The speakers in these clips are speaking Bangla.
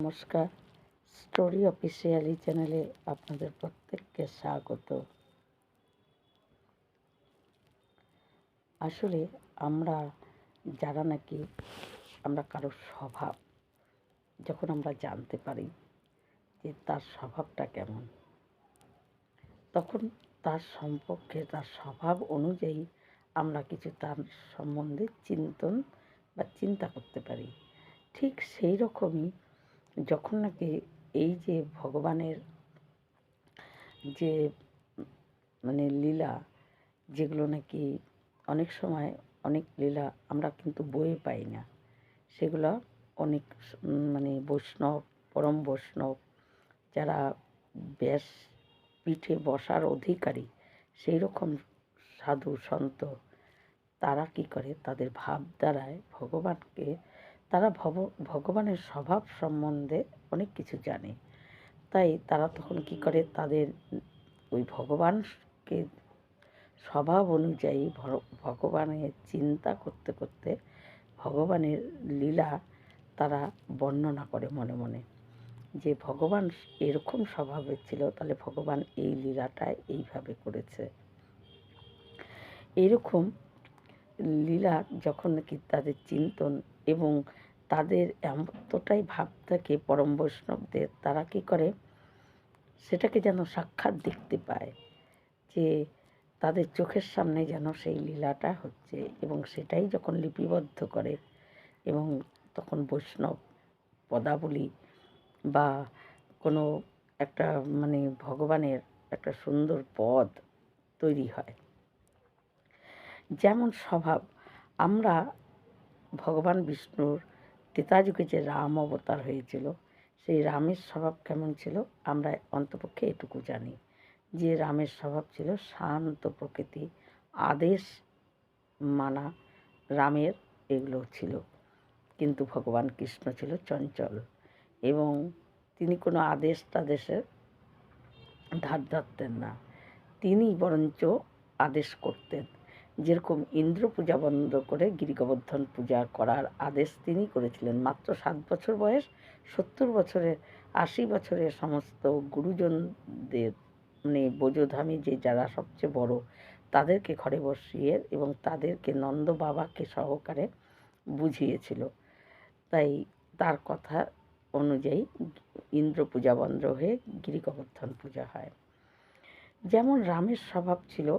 নমস্কার, স্টোরি অফিসিয়ালি চ্যানেলে আপনাদের প্রত্যেককে স্বাগত। আসলে আমরা যারা নাকি আমরা কারোর স্বভাব যখন আমরা জানতে পারি যে তার স্বভাবটা কেমন, তখন তার সম্পর্কে তার স্বভাব অনুযায়ী আমরা কিছু তার সম্বন্ধে চিন্তা করতে পারি। ঠিক সেই রকমই যখন নাকি এই যে ভগবানের যে লীলা, যেগুলো নাকি অনেক সময় অনেক লীলা আমরা কিন্তু বইয়ে পাই না, সেগুলো অনেক বৈষ্ণব, পরম বৈষ্ণব যারা ব্যাস পিঠে বসার অধিকারী, সেই রকম সাধু সন্ত তারা কি করে, তাদের ভাব দ্বারায় ভগবানকে তারা ভগবানের স্বভাব সম্বন্ধে অনেক কিছু জানে। তাই তারা তখন কি করে, তাদের ওই ভগবানকে স্বভাব অনুযায়ী ভগবানের চিন্তা করতে করতে ভগবানের লীলা তারা বর্ণনা করে মনে মনে, যে ভগবান এরকম স্বভাবের ছিল, তাহলে ভগবান এই লীলাটা এইভাবে করেছে। এইরকম লীলা যখন নাকি তাদের চিন্তন এবং তাদের এতটাই ভাব থাকে পরম বৈষ্ণবদের, তারা কি করে সেটাকে যেন সাক্ষাৎ দেখতে পায়, যে তাদের চোখের সামনে যেন সেই লীলাটা হচ্ছে, এবং সেটাই যখন লিপিবদ্ধ করে এবং তখন বৈষ্ণব পদাবলী বা কোনো একটা ভগবানের একটা সুন্দর পদ তৈরি হয়। যেমন স্বভাব, আমরা ভগবান বিষ্ণুর ত্রেতাযুগে যে রাম অবতার হয়েছিল, সেই রামের স্বভাব কেমন ছিল আমরা অন্তপক্ষে এটুকু জানি, যে রামের স্বভাব ছিল শান্ত প্রকৃতি, আদেশ মানা রামের এগুলো ছিল। কিন্তু ভগবান কৃষ্ণ ছিল চঞ্চল, এবং তিনি কোনো তাদেশের ধার ধারতেন না, তিনি বরঞ্চ আদেশ করতেন। যেরকম ইন্দ্র পূজা বন্ধ করে গিরি গোবর্ধন পূজা করার আদেশ তিনি করেছিলেন। মাত্র 7 বছর বয়স, 70 বছরের 80 বছরের সমস্ত গুরুজনদের বোঝধামী যে যারা সবচেয়ে বড়, তাদেরকে ঘরে বসিয়ে এবং তাদেরকে নন্দ বাবাকে সহকারে বুঝিয়েছিল। তাই তার কথা অনুযায়ী ইন্দ্র পূজা বন্ধ হয়ে গিরি গোবর্ধন পূজা হয়। যেমন রামের স্বভাব ছিল,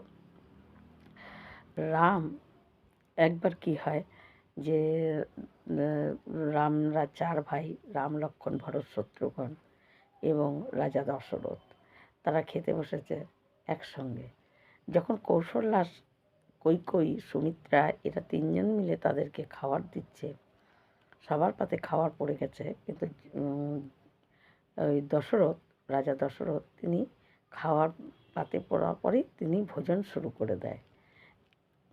রাম একবার কি হয় যে রামরা 4 ভাই, রাম লক্ষ্মণ ভরত শত্রুঘ্ন এবং রাজা দশরথ, তারা খেতে বসেছে একসঙ্গে। যখন কৌশল্যা, কৈকেয়ী, সুমিত্রা এরা 3 জন মিলে তাদেরকে খাবার দিচ্ছে, সবার পাতে খাবার পড়ে গেছে, কিন্তু ওই রাজা দশরথ তিনি খাওয়ার পাতে পড়ার পরেই তিনি ভোজন শুরু করে দেয়।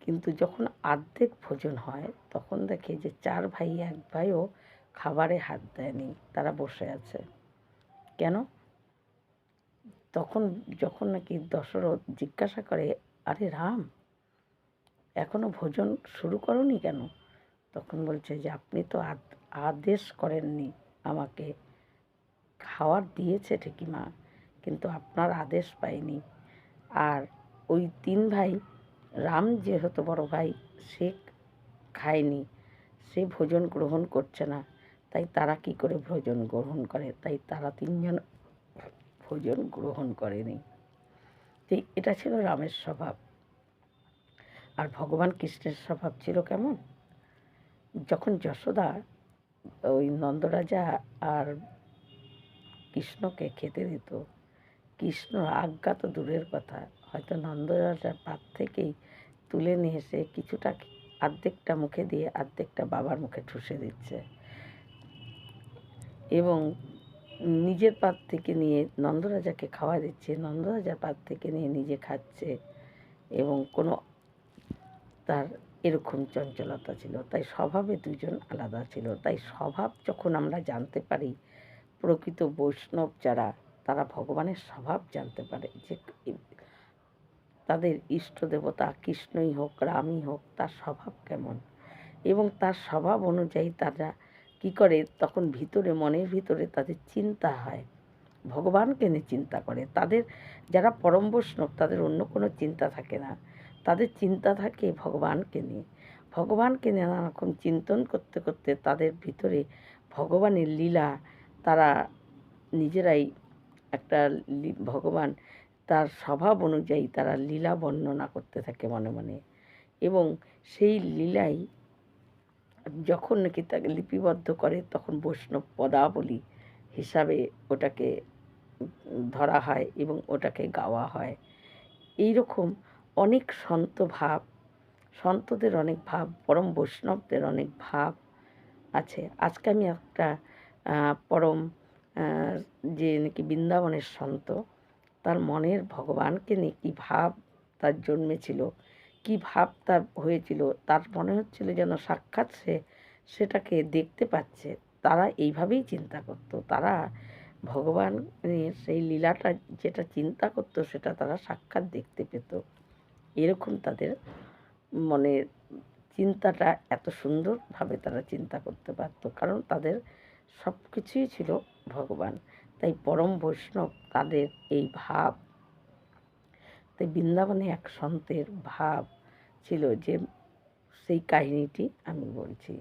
কিন্তু যখন অর্ধেক ভোজন হয়, তখন দেখে যে 4 ভাই 1 ভাইও খাবারে হাত দেয়নি, তারা বসে আছে। কেন? তখন যখন নাকি দশরথ জিজ্ঞাসা করে, আরে রাম, এখনো ভোজন শুরু করনি কেন? তখন বলছে যে আপনি তো আদেশ করেননি আমাকে, খাওয়ার দিয়েছে ঠিকই মা, কিন্তু আপনার আদেশ পাইনি। আর ওই 3 ভাই, রাম যেহেতু বড় ভাই, সে খায়নি, সে ভোজন গ্রহণ করছে না, তাই তারা কি করে ভোজন গ্রহণ করে? তাই তারা 3 জন ভোজন গ্রহণ করেনি। এটা ছিল রামের স্বভাব। আর ভগবান কৃষ্ণের স্বভাব ছিল কেমন? যখন যশোদা ওই নন্দরাজা আর কৃষ্ণকে খেতে দিত, কৃষ্ণ আজ্ঞা তো দূরের কথা, হয়তো নন্দরাজার পাত থেকেই তুলে নিয়ে এসে কিছুটা অর্ধেকটা মুখে দিয়ে অর্ধেকটা বাবার মুখে ঠুসে দিচ্ছে, এবং নিজের পাত থেকে নিয়ে নন্দরাজাকে খাওয়া দিচ্ছে, নন্দরাজার পাত থেকে নিয়ে নিজে খাচ্ছে, এবং কোনো তার এরকম চঞ্চলতা ছিল। তাই স্বভাবে 2 জন আলাদা ছিল। তাই স্বভাব যখন আমরা জানতে পারি, প্রকৃত বৈষ্ণব যারা, তারা ভগবানের স্বভাব জানতে পারে, যে তাদের ইষ্ট দেবতা কৃষ্ণই হোক রামই হোক, তার স্বভাব কেমন, এবং তার স্বভাব অনুযায়ী তারা কী করে, তখন ভিতরে মনের ভিতরে তাদের চিন্তা হয়, ভগবানকে নিয়ে চিন্তা করে। তাদের যারা পরম বৈষ্ণব তাদের অন্য কোনো চিন্তা থাকে না, তাদের চিন্তা থাকে ভগবানকে নিয়ে। ভগবানকে নিয়ে নানা রকম চিন্তন করতে করতে তাদের ভিতরে ভগবানের লীলা তারা নিজেরাই একটা ভগবান তার স্বভাব অনুযায়ী তারা লীলা বর্ণনা করতে থাকে মনে মনে, এবং সেই লীলাই যখন নাকি তাকে লিপিবদ্ধ করে তখন বৈষ্ণব পদাবলী হিসাবে ওটাকে ধরা হয় এবং ওটাকে গাওয়া হয়। এই রকম অনেক সন্তদের অনেক ভাব, পরম বৈষ্ণবদের অনেক ভাব আছে। আজকে আমি একটা পরম যে নাকি বৃন্দাবনের সন্ত, তার মনের ভগবানকে নিয়ে কী ভাব তার জন্মেছিল, কী ভাব তার হয়েছিল, তার মনে হচ্ছিল যেন সাক্ষাৎ সেটাকে দেখতে পাচ্ছে। তারা এইভাবেই চিন্তা করত, তারা ভগবানের সেই লীলাটা যেটা চিন্তা করতো সেটা তারা সাক্ষাৎ দেখতে পেত। এরকম তাদের মনের চিন্তাটা এত সুন্দরভাবে তারা চিন্তা করতে পারত, কারণ তাদের সব কিছুই ছিল ভগবান। তাই পরম বৈষ্ণব তাদের এই ভাব। তাই বৃন্দাবনে এক সন্তের ভাব ছিল, যে সেই কাহিনীটি আমি বলছি।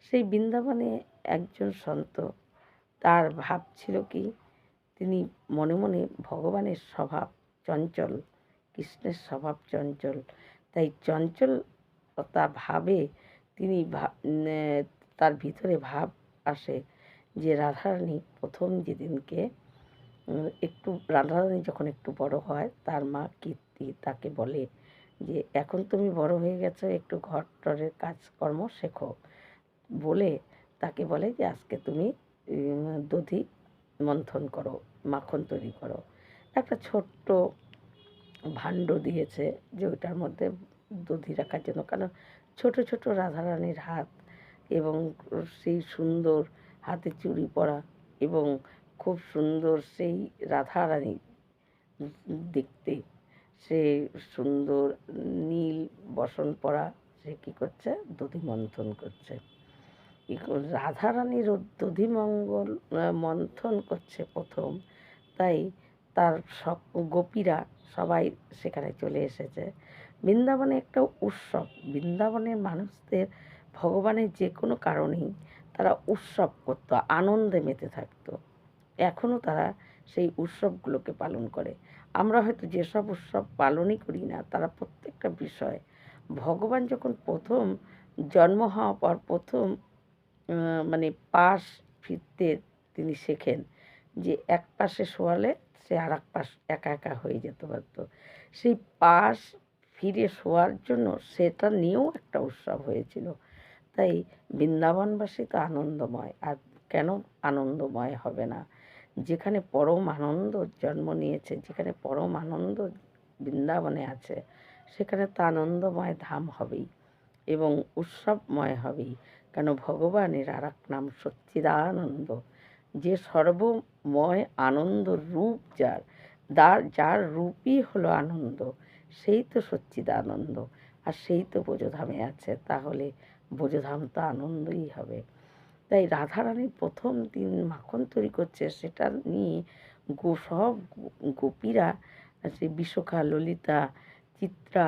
সেই বৃন্দাবনে একজন সন্ত, তার ভাব ছিল কি, তিনি মনে মনে ভগবানের স্বভাব চঞ্চল, কৃষ্ণের স্বভাব চঞ্চল, তাই চঞ্চলতা ভাবে তিনি তার ভিতরে ভাব আসে যে রাধারানী প্রথম যেদিনকে রাধারানী যখন একটু বড় হয়, তার মা কীর্তি তাকে বলে যে এখন তুমি বড় হয়ে গেছো, একটু ঘর টরের কাজকর্ম শেখো, বলে তাকে বলে যে আজকে তুমি দধি মন্থন করো, মাখন তৈরি করো। একটা ছোট্ট ভাণ্ড দিয়েছে যে ওটার মধ্যে দধি রাখার জন্য, কারণ ছোট ছোট রাধারানীর হাত এবং সেই সুন্দর হাতে চুড়ি পরা এবং খুব সুন্দর সেই রাধারানী দেখতে, সে সুন্দর নীল বসন পরা, সে কী করছে, দধি মন্থন করছে। রাধারানীর দধি মন্থন করছে প্রথম, তাই তার সব গোপীরা সবাই সেখানে চলে এসেছে। বৃন্দাবনে একটা উৎসব, বৃন্দাবনের মানুষদের ভগবানের যে কোনো কারণেই তারা উৎসব করত, আনন্দে মেতে থাকতো। এখনও তারা সেই উৎসবগুলোকে পালন করে। আমরা হয়তো যেসব উৎসব পালনই করি না, তারা প্রত্যেকটা বিষয়, ভগবান যখন প্রথম জন্ম হওয়ার পর প্রথম মানে পাশ ফিরতে তিনি শেখেন, যে এক পাশে শোয়ালে সে আর এক পাশ একা একা হয়ে যেতে পারত। সেই পাশ ফিরে শোয়ার জন্য সেটা নিয়েও একটা উৎসব হয়েছিল। তাই বৃন্দাবনবাসী তো আনন্দময়, আর কেন আনন্দময় হবে না? যেখানে পরম আনন্দ জন্ম নিয়েছে, যেখানে পরম আনন্দ বৃন্দাবনে আছে, সেখানে তো আনন্দময় ধাম হবেই এবং উৎসবময় হবেই। কেন, ভগবানের আর এক নাম সচ্চিদানন্দ, যে সর্বময় আনন্দ রূপ যার রূপই হলো আনন্দ, সেই তো সচ্চিদানন্দ, আর সেই তো ব্রজধামে আছে, তাহলে ব্রজধাম তো আনন্দই হবে। তাই রাধারানী প্রথম দিন মাখন তৈরি করছে, সেটা নিয়ে সব গোপীরা, সে বিশাখা, ললিতা, চিত্রা,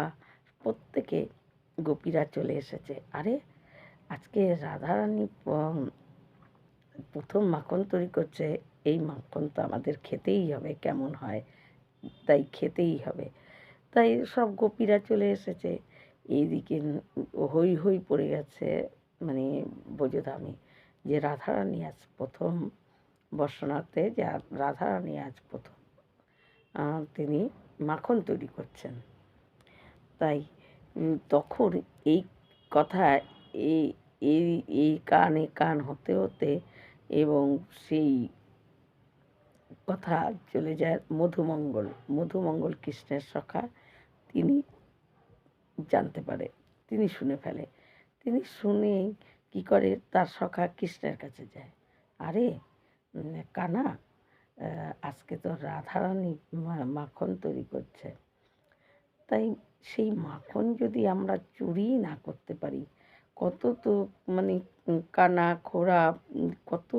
প্রত্যেকে গোপীরা চলে এসেছে। আরে আজকে রাধারানী প্রথম মাখন তৈরি করছে, এই মাখন তো আমাদের খেতেই হবে, কেমন হয়, তাই খেতেই হবে। তাই সব গোপীরা চলে এসেছে। এইদিকে হই হই পড়ে গেছে মানে ব্রজধামে, যে রাধারানী আজ প্রথম বর্ষনাতে, যে রাধারানী আজ প্রথম তিনি মাখন তৈরি করছেন। তাই তখন এই কথা এই এই এই কানে কান হতে হতে এবং সেই কথা চলে যায় মধুমঙ্গল কৃষ্ণের সখা, তিনি জানতে পারে, তিনি শুনে ফেলে। তিনি শুনে কি করে, তার সখা কৃষ্ণের কাছে যায়, আরে কানা, আজকে তো রাধারানী মাখন তৈরি করছে, তাই সেই মাখন যদি আমরা চুরি না করতে পারি, কত তো মানে কানা খোড়া কত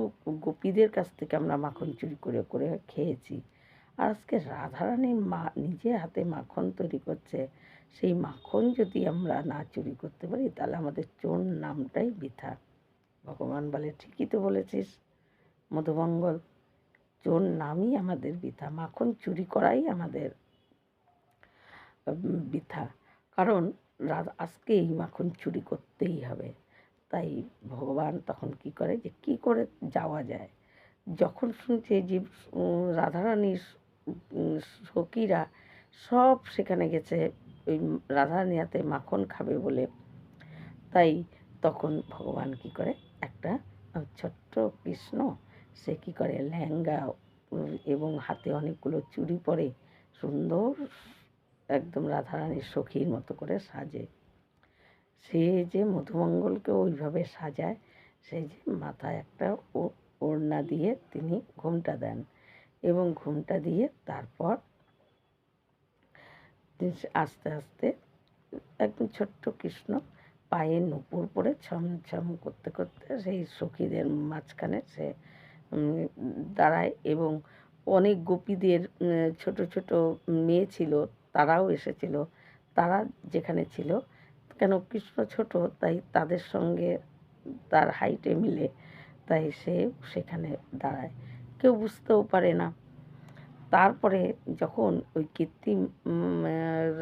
গোপীদের কাছ থেকে আমরা মাখন চুরি করে করে খেয়েছি। আর আজকে রাধারানীর মা নিজে হাতে মাখন তৈরি করছে, সেই মাখন যদি আমরা না চুরি করতে পারি তাহলে আমাদের চোর নামটাই বৃথা। ভগবান বলে, ঠিকই তো বলেছিস মধুমঙ্গল, চোর নামই আমাদের বৃথা, মাখন চুরি করাই আমাদের বৃথা। কারণ আজকে এই মাখন চুরি করতেই হবে। তাই ভগবান তখন কি করে, যে কি করে যাওয়া যায়। যখন শুনছে যে রাধারানীর সখীরা সব সেখানে গেছে ওই রাধারানীর হাতে মাখন খাবে বলে, তাই তখন ভগবান কি করে, একটা ছোট্ট কৃষ্ণ সে কি করে লেহেঙ্গা এবং হাতে অনেকগুলো চুড়ি পরে সুন্দর একদম রাধারানীর সখীর মতো করে সাজে। সে যে মধুমঙ্গলকে ওইভাবে সাজায়, সেই যে মাথায় একটা ওড়না দিয়ে তিনি ঘোমটা দেন এবং ঘোমটা দিয়ে তারপর আস্তে আস্তে একদম ছোট্ট কৃষ্ণ পায়ে নূপুর পরে ছমছম করতে করতে সেই সখীদের মাঝখানে সে দাঁড়ায়। এবং অনেক গোপীদের ছোট ছোট মেয়ে ছিল, তারাও এসেছিল। তারা যেখানে ছিল, কেন কৃষ্ণ ছোট তাই তাদের সঙ্গে তার হাইটে মিলে, তাই সে সেখানে দাঁড়ায়, কেউ বুঝতেও পারে না। তারপরে যখন ওই কীর্তি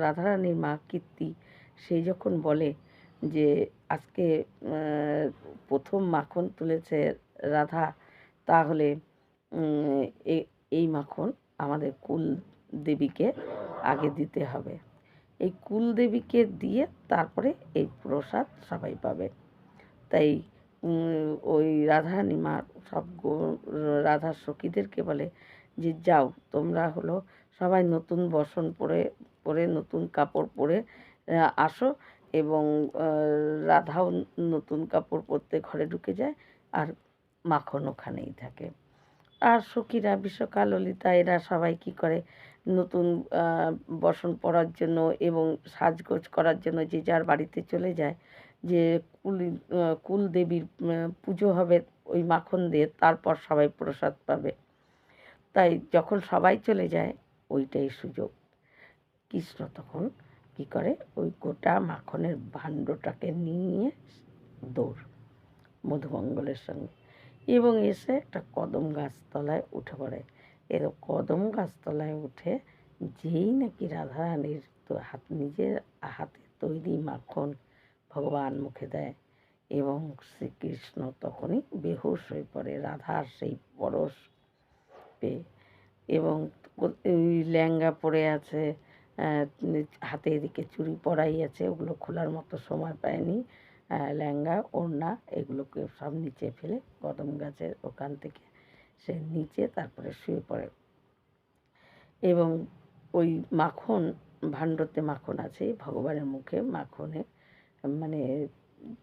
রাধারানীর মা কীর্তি সে যখন বলে যে আজকে প্রথম মাখন তুলেছে রাধা, তাহলে এই মাখন আমাদের কুল দেবীকে আগে দিতে হবে, এই কুল দেবীকে দিয়ে তারপরে এই প্রসাদ সবাই পাবে। তাই ওই রাধারানী মা সব রাধার সখীদেরকে বলে যে যাও তোমরা হলো সবাই নতুন বসন পরে নতুন কাপড় পরে আসো, এবং রাধাও নতুন কাপড় পরতে ঘরে ঢুকে যায়, আর মাখন ওখানেই থাকে। আর সখীরা বিশাখা ললিতা এরা সবাই কি করে, নতুন বসন পরার জন্য এবং সাজগোজ করার জন্য যে যার বাড়িতে চলে যায়, যে কুল দেবীর পুজো হবে ওই মাখন দিয়ে, তারপর সবাই প্রসাদ পাবে। তাই যখন সবাই চলে যায় ওইটাই সুযোগ। কৃষ্ণ তখন কি করে, ওই গোটা মাখনের ভাণ্ডটাকে নিয়ে দৌড় মধুমঙ্গলের সঙ্গে, এবং এসে একটা কদম গাছতলায় উঠে পড়ে। এর কদম গাছতলায় উঠে যেই নাকি রাধারানীর নিজের হাতে তৈরি মাখন ভগবান মুখে দেয়, এবং শ্রীকৃষ্ণ তখনই বেহুশ হয়ে পড়ে রাধার সেই পরশ পেয়ে। এবং ওই লেহেঙ্গা পরে আছে, হাতে এদিকে চুড়ি পরাই আছে, ওগুলো খোলার মতো সময় পায়নি। লেহেঙ্গা ওড়না এগুলোকে সব নিচে ফেলে কদম গাছের ওখান থেকে সে নিচে তারপরে শুয়ে পড়ে। এবং ওই মাখন ভাণ্ডতে মাখন আছে, ভগবানের মুখে মাখনে মানে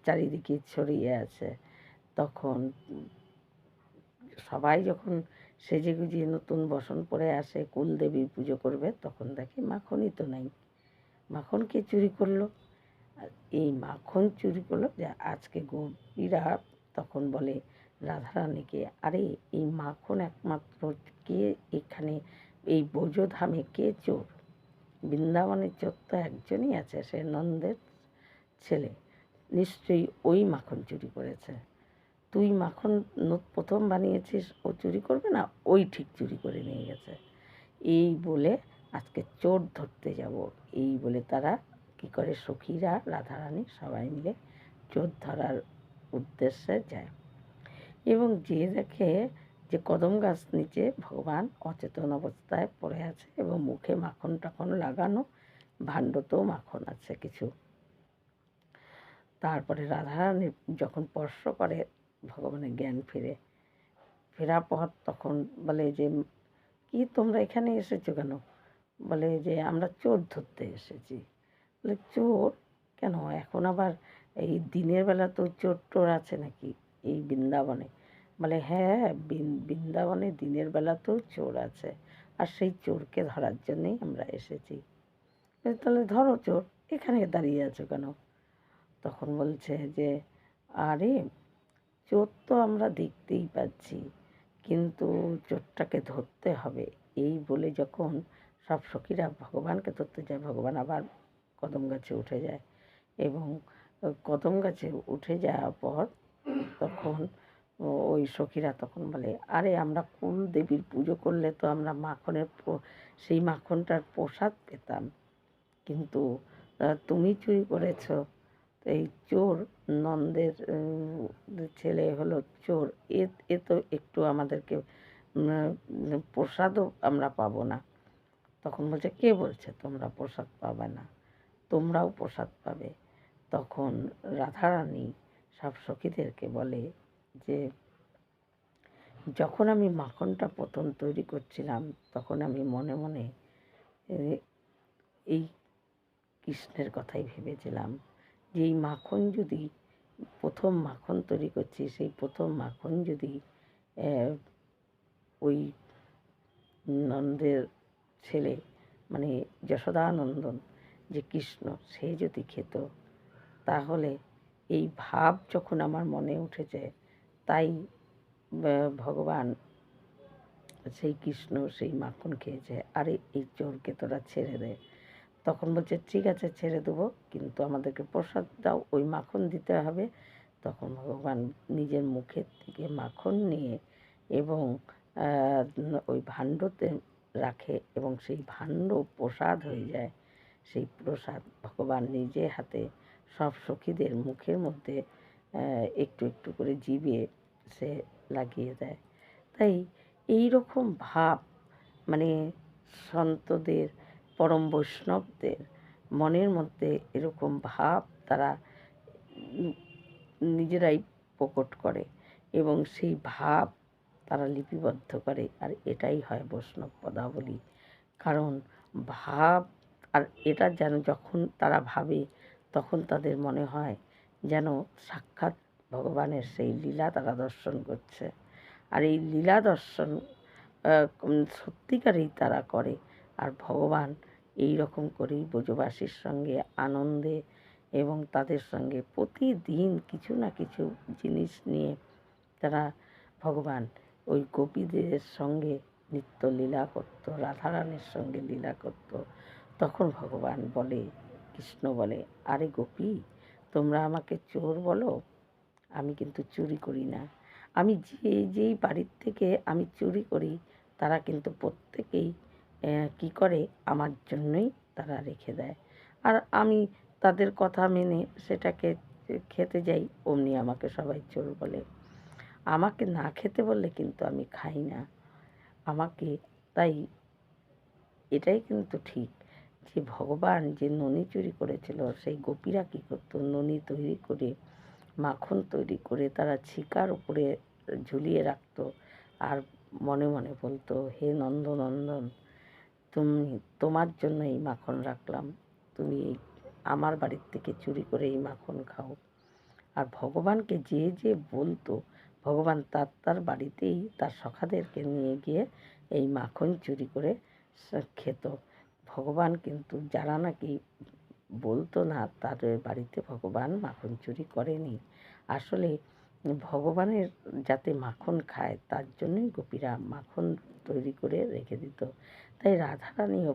চারিদিকে ছড়িয়ে আছে। তখন সবাই যখন সেজে গুজিয়ে নতুন বসন পরে আসে কুলদেবীর পুজো করবে, তখন দেখে মাখনই তো নাই। মাখন কে চুরি করলো? এই মাখন চুরি করলো যে আজকে গোপীরা তখন বলে রাধারানীকে, আরে এই মাখন একমাত্র কে এখানে এই ব্রজধামে কে চোর? বৃন্দাবনের চোর তো একজনই আছে, সে নন্দের ছেলে, নিশ্চয়ই ওই মাখন চুরি করেছে। তুই মাখন প্রথম বানিয়েছিস, ও চুরি করবে না? ওই ঠিক চুরি করে নিয়ে গেছে। এই বলে আজকে চোর ধরতে যাব, এই বলে তারা কি করে, সখীরা রাধারানী সবাই মিলে চোর ধরার উদ্দেশ্যে যায়। এবং যে দেখে যে কদম গাছ নিচে ভগবান অচেতন অবস্থায় পড়ে আছে এবং মুখে মাখন টাখন লাগানো, ভাণ্ডতেও মাখন আছে কিছু। তারপরে রাধারানী যখন স্পর্শ করে ভগবানের জ্ঞান ফেরার পর তখন বলে যে কি তোমরা এখানে এসেছো কেন? বলে যে আমরা চোর ধরতে এসেছি। বলে চোর কেন? এখন আবার এই দিনের বেলা তো চোর টোর আছে নাকি এই বৃন্দাবনে? বলে হ্যাঁ, বৃন্দাবনে দিনের বেলাতেও চোর আছে, আর সেই চোরকে ধরার জন্যেই আমরা এসেছি। তাহলে ধরো চোর, এখানে দাঁড়িয়ে আছো কেন? তখন বলছে যে আরে চোর তো আমরা দেখতেই পাচ্ছি, কিন্তু চোরটাকে ধরতে হবে। এই বলে যখন সব সখীরা ভগবানকে ধরতে যায়, ভগবান আবার কদম গাছে উঠে যায় এবং কদম গাছে উঠে যাওয়ার পর তখন ওই সখীরা তখন বলে, আরে আমরা কুল দেবীর পুজো করলে তো আমরা মাখনের সেই মাখনটার প্রসাদ পেতাম, কিন্তু তুমি চুরি করেছ। এই চোর, নন্দের ছেলে হলো চোর, এ তো একটু আমাদেরকে প্রসাদও আমরা পাবো না। তখন বলছে, কে বলছে তোমরা প্রসাদ পাবে না? তোমরাও প্রসাদ পাবে। তখন রাধারানী সব সখীদেরকে বলে যে, যখন আমি মাখনটা প্রথম তৈরি করছিলাম তখন আমি মনে মনে এই কৃষ্ণের কথাই ভেবেছিলাম যে এই মাখন যদি, প্রথম মাখন তৈরি করছি, সেই প্রথম মাখন যদি ওই নন্দের ছেলে মানে যশোদানন্দন যে কৃষ্ণ, সে যদি খেত, তাহলে এই ভাব যখন আমার মনে উঠেছে, তাই ভগবান সেই কৃষ্ণ সেই মাখন খেয়েছে। আরে এই চোরকে তোরা ছেড়ে দে। তখন বলছে, ঠিক আছে ছেড়ে দেবো, কিন্তু আমাদেরকে প্রসাদ দাও, ওই মাখন দিতে হবে। তখন ভগবান নিজের মুখের থেকে মাখন নিয়ে এবং ওই ভাণ্ডতে রাখে এবং সেই ভাণ্ড প্রসাদ হয়ে যায়। সেই প্রসাদ ভগবান নিজে হাতে সব সখীদের মুখের মধ্যে একটু একটু করে জিভিয়ে সে লাগিয়ে দেয়। তাই এই রকম ভাব মানে সন্তদের, পরম বৈষ্ণবদের মনের মধ্যে এরকম ভাব তারা নিজেরাই প্রকট করে এবং সেই ভাব তারা লিপিবদ্ধ করে, আর এটাই হয় বৈষ্ণব পদাবলী। কারণ ভাব, আর এটা যেন যখন তারা ভাবে তখন তাদের মনে হয় যেন সাক্ষাৎ ভগবানের সেই লীলা তারা দর্শন করছে। আর এই লীলা দর্শন সত্যিকারেই তারা করে। আর ভগবান এই রকম করেই ব্রজবাসীর সঙ্গে আনন্দে এবং তাদের সঙ্গে প্রতিদিন কিছু না কিছু জিনিস নিয়ে তারা ভগবান ওই গোপীদের সঙ্গে নিত্য লীলা করত, রাধারানীর সঙ্গে লীলা করত। তখন ভগবান বলে, কৃষ্ণ বলে, আরে গোপী, তোমরা আমাকে চোর বলো, আমি কিন্তু চুরি করি না। আমি যেই বাড়ির থেকে আমি চুরি করি, তারা কিন্তু প্রত্যেকেই কী করে, আমার জন্যই তারা রেখে দেয়। আর আমি তাদের কথা মেনে সেটাকে খেতে যাই, অমনি আমাকে সবাই চোর বলে। আমাকে না খেতে বললে কিন্তু আমি খাই না। আমাকে, তাই এটাই কিন্তু ঠিক যে ভগবান যে ননি চুরি করেছিল, সেই গোপীরা কী করতো, ননি তৈরি করে, মাখন তৈরি করে তারা ছিকার উপরে ঝুলিয়ে রাখতো আর মনে মনে বলতো, হে নন্দনন্দন, তোমার জন্য এই মাখন রাখলাম, তুমি আমার বাড়ির থেকে চুরি করে এই মাখন খাও। আর ভগবানকে যে বলতো, ভগবান তার বাড়িতেই তার সখাদেরকে নিয়ে গিয়ে এই মাখন চুরি করে খেত। ভগবান কিন্তু যারা নাকি বলতো না, তাদের বাড়িতে ভগবান মাখন চুরি করেনি। আসলে ভগবানের যাতে মাখন খায় তার জন্যই গোপীরা মাখন তৈরি করে রেখে দিত। তাই রাধারানীও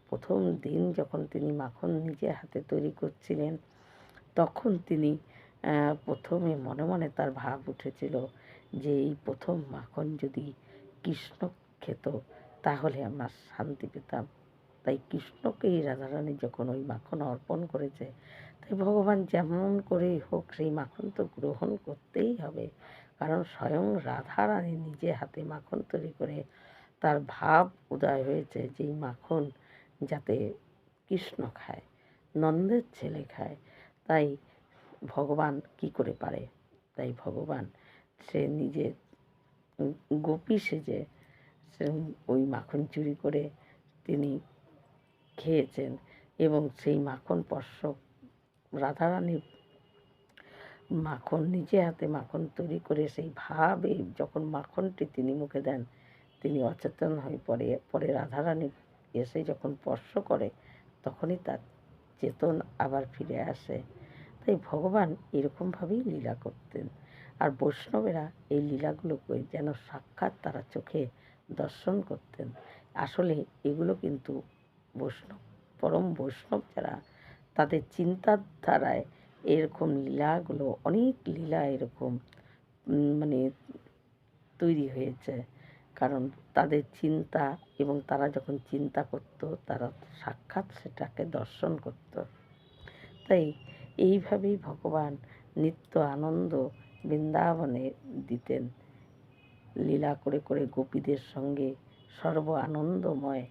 প্রথম দিন যখন তিনি মাখন নিজে হাতে তৈরি করছিলেন, তখন তিনি প্রথমে মনে মনে তার ভাব উঠেছিল যে এই প্রথম মাখন যদি কৃষ্ণ খেত তাহলে আমরা শান্তি পেতাম। তাই কৃষ্ণকেই রাধারানী যখন ওই মাখন অর্পণ করেছে, তাই ভগবান যেমন করেই হোক সেই মাখন তো গ্রহণ করতেই হবে। কারণ স্বয়ং রাধারানী নিজে হাতে মাখন তৈরি করে তার ভাব উদয় হয়েছে যে এই মাখন যাতে কৃষ্ণ খায়, নন্দের ছেলে খায়। তাই ভগবান কি করে পারে, তাই ভগবান সে নিজে গোপী সেজে সে ওই মাখন চুরি করে তিনি খেয়েছেন এবং সেই মাখন রাধারানীর মাখন নিজে হাতে মাখন তৈরি করে সেই ভাবে যখন মাখনটি তিনি মুখে দেন, তিনি অচেতন হয়ে পরে রাধারানী এসে যখন স্পর্শ করে, তখনই তার চেতন আবার ফিরে আসে। তাই ভগবান এরকমভাবেই লীলা করতেন। আর বৈষ্ণবেরা এই লীলাগুলোকে যেন সাক্ষাৎ তারা চোখে দর্শন করতেন। আসলে এগুলো কিন্তু বৈষ্ণব, পরম বৈষ্ণব যারা, তাদের চিন্তার ধারায় এরকম লীলাগুলো, অনেক লীলা এরকম মানে তৈরি হয়েছে। কারণ তাদের চিন্তা, এবং তারা যখন চিন্তা করত তারা সাক্ষাৎ সেটাকে দর্শন করত। তাই এইভাবেই ভগবান নিত্য আনন্দ বৃন্দাবনে দিতেন, লীলা করে করে গোপীদের সঙ্গে। সর্ব আনন্দময়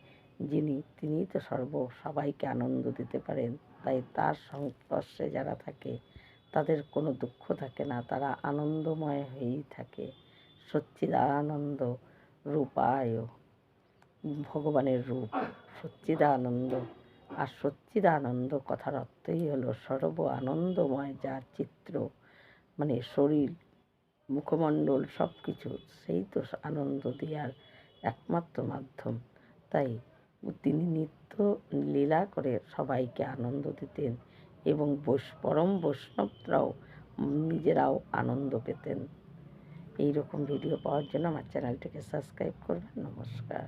যিনি, তিনি তো সবাইকে আনন্দ দিতে পারেন। তাই তার সংস্পর্শে যারা থাকে তাদের কোনো দুঃখ থাকে না, তারা আনন্দময় হয়েই থাকে। সচ্চিদানন্দ রূপায়, ভগবানের রূপ সচ্চিদানন্দ। আর সচ্চিদানন্দ কথার অর্থই হলো সর্ব আনন্দময়, যার চিত্র মানে শরীর, মুখমণ্ডল সব কিছু, সেই তো আনন্দ দেওয়ার একমাত্র মাধ্যম। তাই তিনি নিত্য লীলা করে সবাইকে আনন্দ দিতেন, এবং পরম বৈষ্ণবরাও নিজেরাও আনন্দ পেতেন। এই রকম ভিডিও পাওয়ার জন্য আমার চ্যানেলটিকে সাবস্ক্রাইব করবেন। নমস্কার।